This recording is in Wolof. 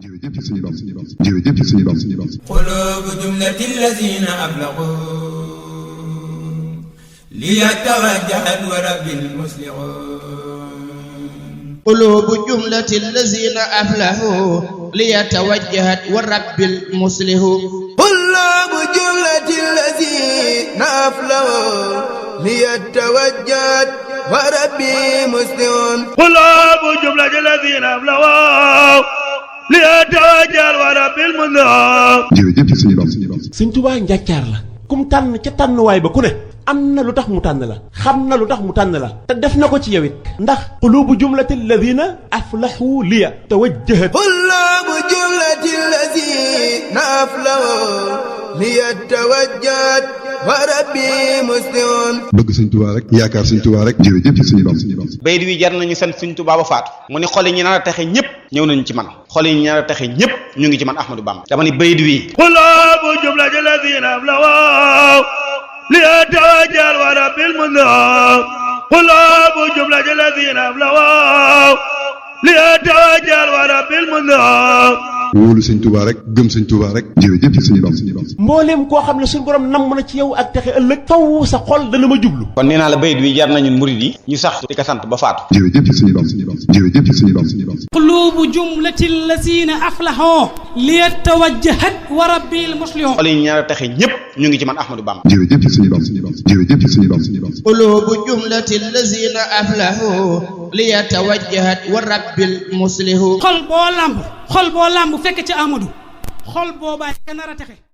jërëjëf suñu Bam jërëjëf suñu Bam قلوب جملة الذين أبلغوا ليتوجهت ورب المسلمون قلوب جملة الذين أفلحوا ليتوجهت ورب المسلمون قلوب جملة الذين أفلحوا ليتوجهت ورب المسلمون قلوب جملة الذين أفلحوا ليتوجهت ورب المسلمون jërëjëf suñu Bam Sëñ Tuubaa njàccaar la kum tànn ca tànnuwaay ba ku ne am na lu tax mu tànn la xam na lu tax mu tànn la te def na ko ci yow it ndax qulubu jumlati alladina aflahu liya tawajjahat قلوب جملة الذين أفلحوا ليتوجهت ورب المسلمون bëgg Sëñ Tuubaa rek yaakaar Sëñ Tuubaa rek jërëjëf suñu Bam bayit wi jar nañu sant Sëñ Tuubaa ba faatu mu ne xol yi ñu nar a texe ñëpp ñëw nañu ci man xol yi ñu nar a texe ñëpp ñu ngi ci man Ahmadou Bamba dama ni bayit wi قلوب جملة الذين أفلحوا ليتوجهت ورب المسلمون قلوب جملة الذين أفلحوا ليتوجهت ورب المسلمون wóolu Sëñ Tuubaa rek gëm Sëñ Tuubaa rek jërëjëf suñu Bam mbooleem koo xam ne suñu borom namm na ci yow ak texe ëllëg faw sa xol dana ma jublu kon nee naa la bayit wi jar nañu murid yi ñu sax di ko sant ba faatu jërëjëf suñu Bam jërëjëf suñu Bam قلوب جملة الذين أفلحوا ليتوجهت ورب المسلمون xol yi ñu nar a texe ñëpp ñu ngi ci man Ahmadou Bamba jërëjëf suñu Bam jërëjëf suñu Bam قلوب جملة الذين أفلحوا ليتوجهت ورب المسلمون xol boo lamb fekk ci Amadou xol boobaa ka nar a texe